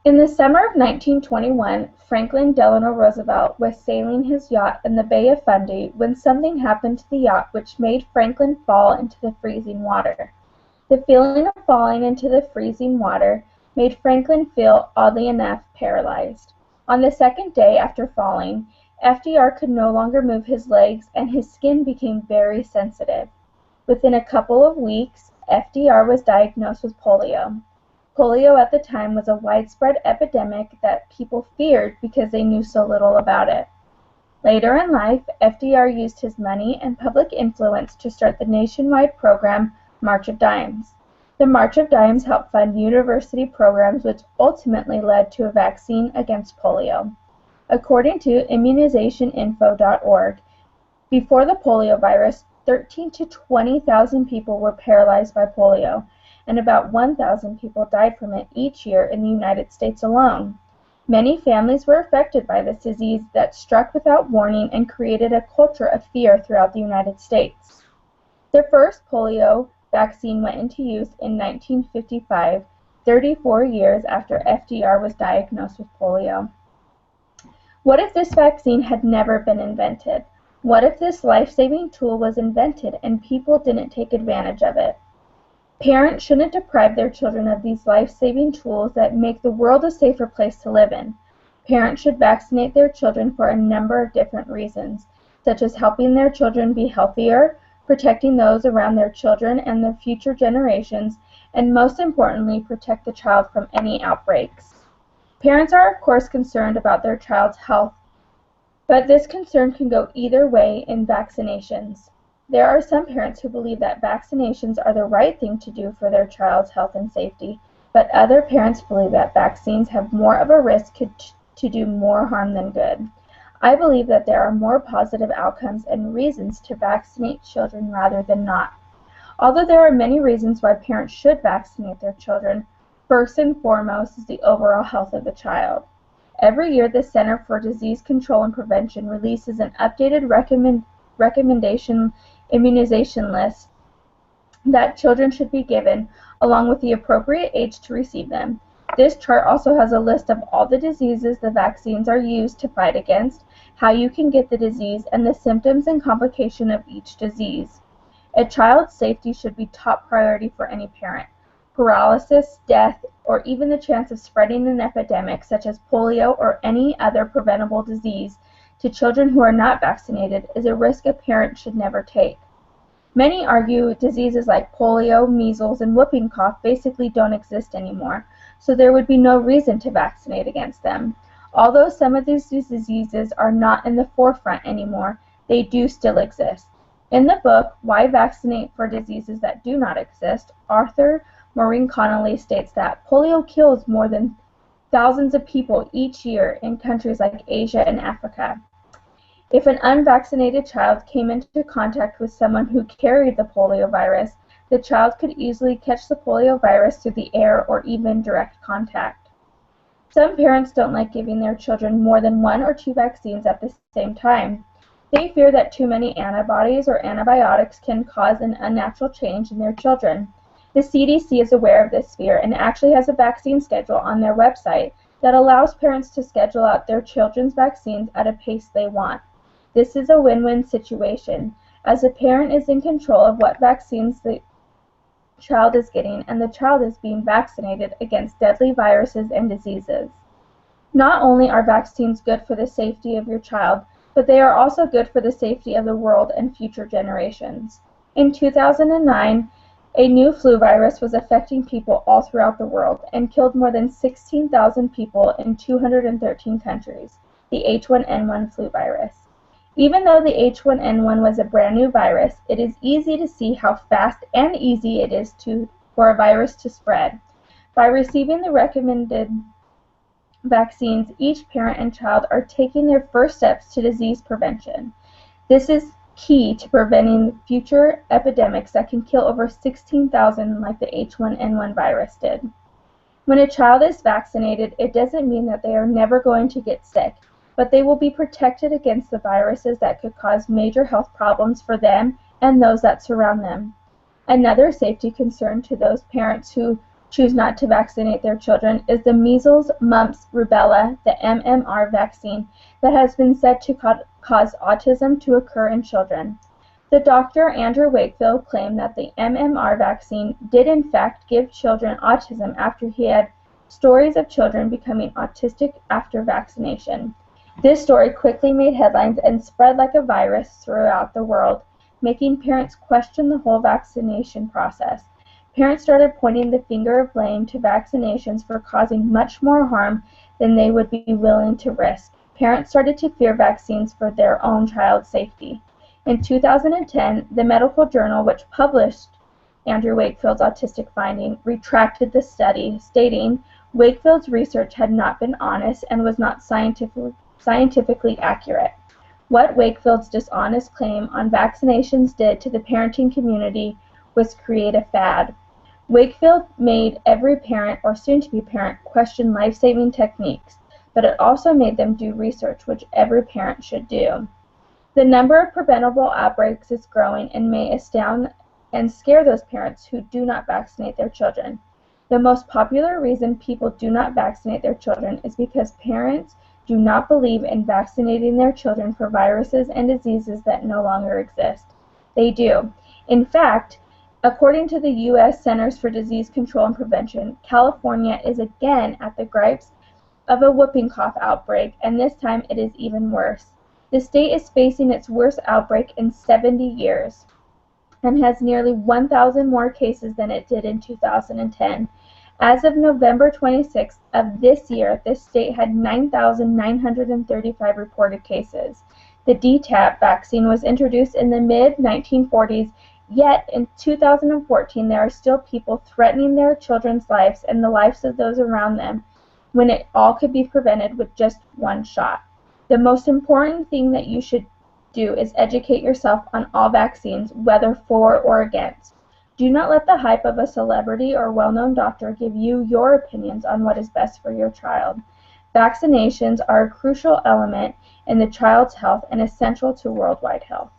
In the summer of 1921, Franklin Delano Roosevelt was sailing his yacht in the Bay of Fundy when something happened to the yacht which made Franklin fall into the freezing water. The feeling of falling into the freezing water made Franklin feel, oddly enough, paralyzed. On the second day after falling, FDR could no longer move his legs and his skin became very sensitive. Within a couple of weeks, FDR was diagnosed with polio. Polio at the time was a widespread epidemic that people feared because they knew so little about it. Later in life, FDR used his money and public influence to start the nationwide program March of Dimes. The March of Dimes helped fund university programs which ultimately led to a vaccine against polio. According to immunizationinfo.org, before the polio virus, 13 to 20,000 people were paralyzed by polio, and about 1,000 people died from it each year in the United States alone. Many families were affected by this disease that struck without warning and created a culture of fear throughout the United States. The first polio vaccine went into use in 1955, 34 years after FDR was diagnosed with polio. What if this vaccine had never been invented? What if this life-saving tool was invented and people didn't take advantage of it? Parents shouldn't deprive their children of these life-saving tools that make the world a safer place to live in. Parents should vaccinate their children for a number of different reasons, such as helping their children be healthier, protecting those around their children and their future generations, and most importantly, protect the child from any outbreaks. Parents are, of course, concerned about their child's health, but this concern can go either way in vaccinations. There are some parents who believe that vaccinations are the right thing to do for their child's health and safety, but other parents believe that vaccines have more of a risk to do more harm than good. I believe that there are more positive outcomes and reasons to vaccinate children rather than not. Although there are many reasons why parents should vaccinate their children, first and foremost is the overall health of the child. Every year, the Center for Disease Control and Prevention releases an updated recommendation immunization list that children should be given, along with the appropriate age to receive them. This chart also has a list of all the diseases the vaccines are used to fight against, how you can get the disease, and the symptoms and complication of each disease. A child's safety should be top priority for any parent. Paralysis, death, or even the chance of spreading an epidemic such as polio or any other preventable disease to children who are not vaccinated is a risk a parent should never take. Many argue diseases like polio, measles, and whooping cough basically don't exist anymore, so there would be no reason to vaccinate against them. Although some of these diseases are not in the forefront anymore, they do still exist. In the book, Why Vaccinate for Diseases That Do Not Exist, author Maureen Connolly states that polio kills more than thousands of people each year in countries like Asia and Africa. If an unvaccinated child came into contact with someone who carried the polio virus, the child could easily catch the polio virus through the air or even direct contact. Some parents don't like giving their children more than 1 or 2 vaccines at the same time. They fear that too many antibodies or antibiotics can cause an unnatural change in their children. The CDC is aware of this fear and actually has a vaccine schedule on their website that allows parents to schedule out their children's vaccines at a pace they want. This is a win-win situation, as the parent is in control of what vaccines the child is getting and the child is being vaccinated against deadly viruses and diseases. Not only are vaccines good for the safety of your child, but they are also good for the safety of the world and future generations. In 2009, a new flu virus was affecting people all throughout the world and killed more than 16,000 people in 213 countries, the H1N1 flu virus. Even though the H1N1 was a brand new virus, it is easy to see how fast and easy it is for a virus to spread. By receiving the recommended vaccines, each parent and child are taking their first steps to disease prevention. This is key to preventing future epidemics that can kill over 16,000 like the H1N1 virus did. When a child is vaccinated, it doesn't mean that they are never going to get sick, but they will be protected against the viruses that could cause major health problems for them and those that surround them. Another safety concern to those parents who choose not to vaccinate their children is the measles, mumps, rubella, the MMR vaccine that has been said to cause autism to occur in children. The Dr. Andrew Wakefield claimed that the MMR vaccine did in fact give children autism after he had stories of children becoming autistic after vaccination. This story quickly made headlines and spread like a virus throughout the world, making parents question the whole vaccination process. Parents started pointing the finger of blame to vaccinations for causing much more harm than they would be willing to risk. Parents started to fear vaccines for their own child's safety. In 2010, the medical journal which published Andrew Wakefield's autistic finding retracted the study, stating Wakefield's research had not been honest and was not scientifically accurate. What Wakefield's dishonest claim on vaccinations did to the parenting community was create a fad. Wakefield made every parent or soon-to-be parent question life-saving techniques, but it also made them do research, which every parent should do. The number of preventable outbreaks is growing and may astound and scare those parents who do not vaccinate their children. The most popular reason people do not vaccinate their children is because parents do not believe in vaccinating their children for viruses and diseases that no longer exist. They do. In fact, according to the U.S. Centers for Disease Control and Prevention, California is again at the gripes of a whooping cough outbreak, and this time it is even worse. The state is facing its worst outbreak in 70 years and has nearly 1,000 more cases than it did in 2010. As of November 26th of this year, this state had 9,935 reported cases. The DTaP vaccine was introduced in the mid-1940s, yet in 2014 there are still people threatening their children's lives and the lives of those around them when it all could be prevented with just one shot. The most important thing that you should do is educate yourself on all vaccines, whether for or against. Do not let the hype of a celebrity or well-known doctor give you your opinions on what is best for your child. Vaccinations are a crucial element in the child's health and essential to worldwide health.